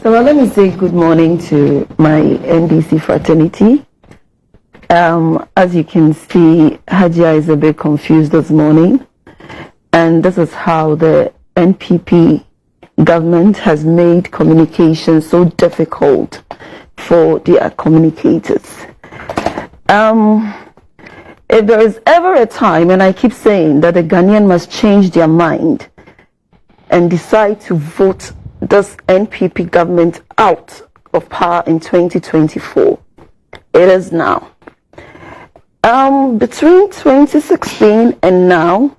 So let me say good morning to my NDC fraternity. As you can see, Hajia is a bit confused this morning, and this is how the NPP government has made communication so difficult for their communicators. If there is ever a time, and I keep saying that the Ghanaian must change their mind and decide to vote this NPP government out of power in 2024, it is now. Between 2016 and now,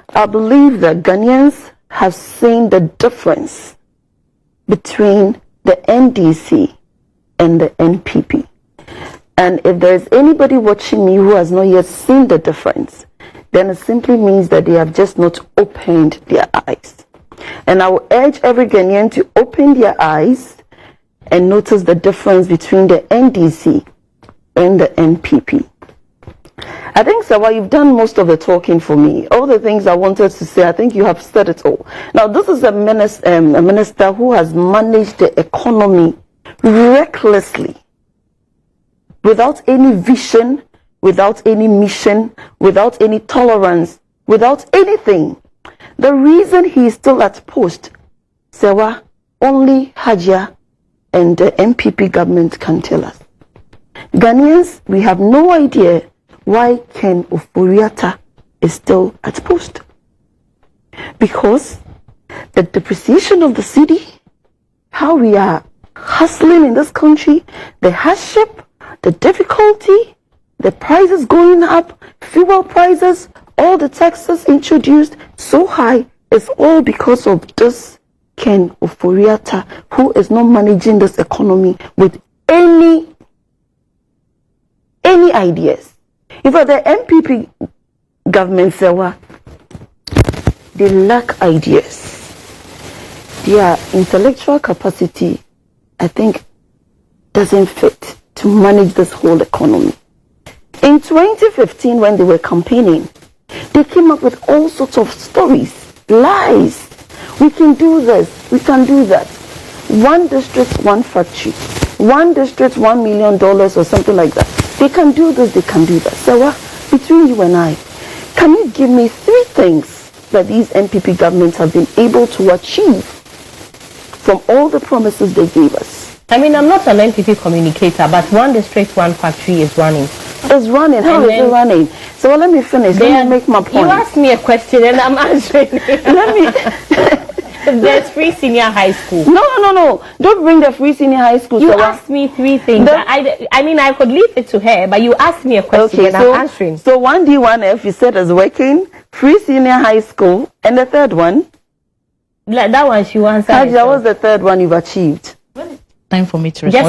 I believe that Ghanaians have seen the difference between the NDC and the NPP. And if there is anybody watching me who has not yet seen the difference, then it simply means that they have just not opened their eyes. And I will urge every Ghanaian to open their eyes and notice the difference between the NDC and the NPP. I think, Sawa, you've done most of the talking for me. All the things I wanted to say, I think you have said it all. Now, this is a minister who has managed the economy recklessly, without any vision, without any mission, without any tolerance, without anything. The reason he is still at post, Sewa, only Hajia and the MPP government can tell us. Ghanaians, we have no idea why Ken Oforiatta is still at post. Because the depreciation of the city, how we are hustling in this country, the hardship, the difficulty, the prices going up, fuel prices, all the taxes introduced so high, is all because of this Ken Oforiatta, who is not managing this economy with any ideas. In fact, the MPP government, Sewa, they lack ideas. Their intellectual capacity, I think, doesn't fit to manage this whole economy. In 2015, when they were campaigning, they came up with all sorts of stories, lies. We can do this, we can do that. One district, one factory. One district, $1 million or something like that. They can do this, they can do that. So between you and I, can you give me 3 things that these NPP governments have been able to achieve from all the promises they gave us? I mean, I'm not an NPP communicator, but one district, one factory is running. It's running. How is it running? So let me finish. Let me make my point. You asked me a question and I'm answering. Let me... There's free senior high school. No. Don't bring the free senior high school. You asked me 3 things. I mean, I could leave it to her, but you asked me a question and I'm answering. So 1D, 1F, you said is working, free senior high school, and the third one? That one, she answered. Hajia, what's the third one you've achieved? Time for me to respond.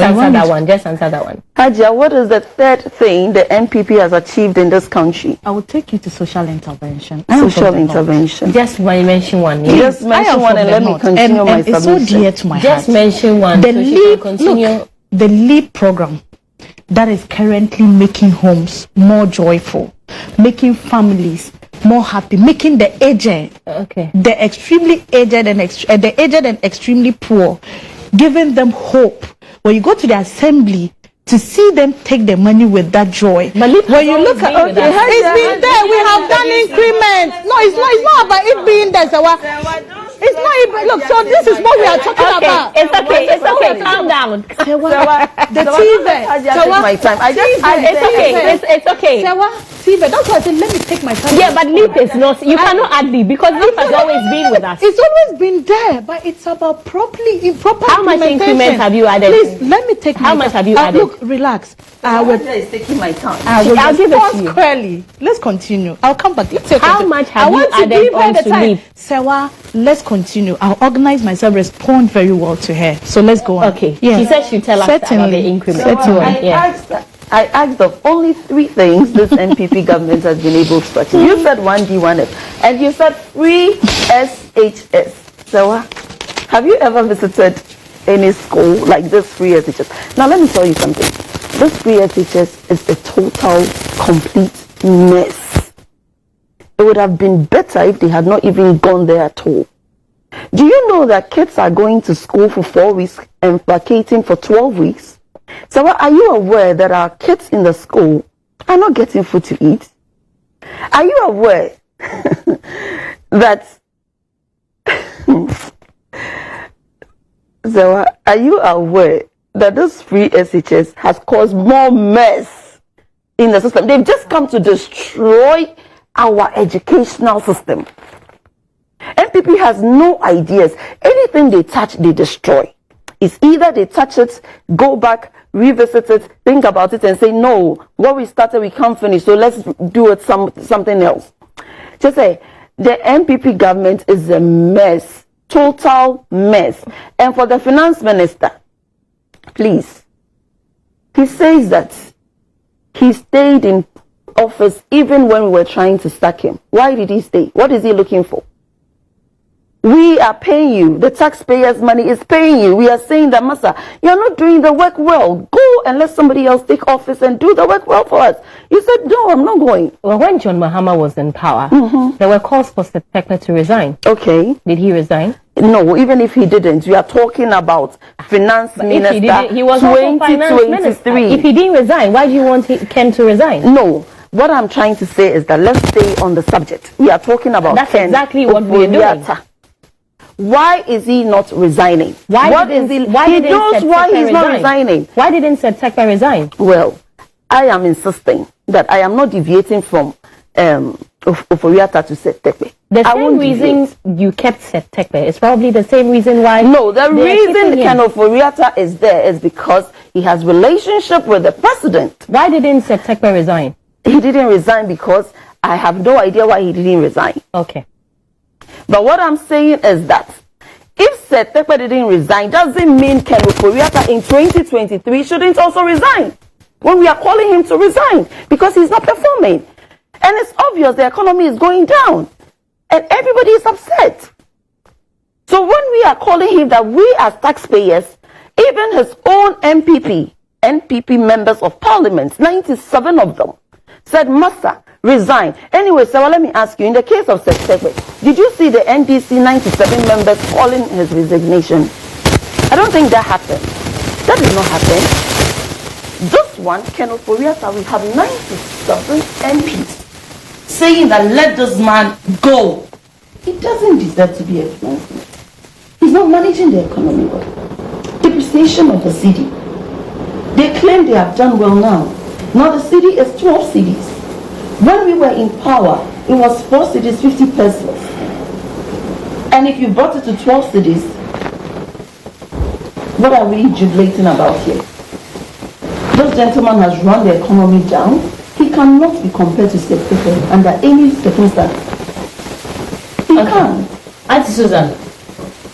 Just answer that one. Hajia, what is the third thing the NPP has achieved in this country? I will take you to social intervention. Social intervention. Just mention one. Yes. Just mention one and let me continue my submission. It's so dear to my heart. Just mention one. The LEAP program that is currently making homes more joyful, making families more happy, making the aged, the extremely aged and extremely poor, giving them hope. When you go to the assembly, to see them take the money with that joy. But when you look at it's been there, we have done increments. No, it's not about it being there. It's not even, look, so this is what we are talking about. It's okay, calm down. The TV. It's okay. TV, that's why I said, let me take my time. Yeah, but LEAP is not, you cannot add LEAP because LEAP has always been with us. It's always been there, but it's about proper How much increment have you added? Please, let me take How much have you added? Look, relax. Is taking my time. I'll give it to you. Squarely. Let's continue. I'll come back. How much have you added onto LEAP? Sewa, let's continue. I'll organize myself, respond very well to her. So let's go on. Okay. Yeah. She said she'll tell us about the increment. I asked of only 3 things this NPP government has been able to achieve. You said 1D, 1F, and you said free SHS. So, have you ever visited any school like this free SHS? Now, let me tell you something. This free SHS is a total, complete mess. It would have been better if they had not even gone there at all. Do you know that kids are going to school for 4 weeks and vacating for 12 weeks? So are you aware that our kids in the school are not getting food to eat? Are you aware that so are you aware that this free SHS has caused more mess in the system? They've just come to destroy our educational system. NPP has no ideas. Anything they touch, they destroy. It's either they touch it, go back, revisit it, think about it, and say, no, what we started, we can't finish, so let's do it something else. Just say, the NPP government is a mess, total mess. And for the finance minister, please, he says that he stayed in office even when we were trying to sack him. Why did he stay? What is he looking for? We are paying you. The taxpayers' money is paying you. We are saying that, Massa, you're not doing the work well. Go and let somebody else take office and do the work well for us. You said, no, I'm not going. Well, when John Mahama was in power, there were calls for Setekpe to resign. Okay. Did he resign? No, even if he didn't, we are talking about finance minister. He was also finance minister. If he didn't resign, why do you want Ken to resign? No. What I'm trying to say is that let's stay on the subject. We are talking about That's Ken exactly what we're doing. Why is he not resigning? He knows why he's not resigning. Why didn't Setekpe resign? Well, I am insisting that I am not deviating from Oforiatta to Setekpe. The same reason you kept Setekpe is probably the same reason why. No, the reason Ken Oforiatta is there is because he has relationship with the president. Why didn't Setekpe resign? He didn't resign because I have no idea why he didn't resign. Okay. But what I'm saying is that if Setekpe didn't resign, doesn't mean Ken Oforiatta in 2023 shouldn't also resign. When we are calling him to resign because he's not performing. And it's obvious the economy is going down. And everybody is upset. So when we are calling him that we as taxpayers, even his own NPP members of parliament, 97 of them, said, Massa, resign. Anyway, so let me ask you, in the case of Setekpe, did you see the NDC 97 members calling his resignation? I don't think that happened. That did not happen. This one, Ken Oforiatta, we have 97 MPs saying that let this man go. He doesn't deserve to be a finance. He's not managing the economy well. Depreciation of the city. They claim they have done well now. Now the city is 12 cities. When we were in power, it was 4 cities, 50 pesos. And if you brought it to 12 cities, what are we jubilating about here? This gentleman has run the economy down. He cannot be compared to Setekpe under any circumstance. He can't. Auntie Susan,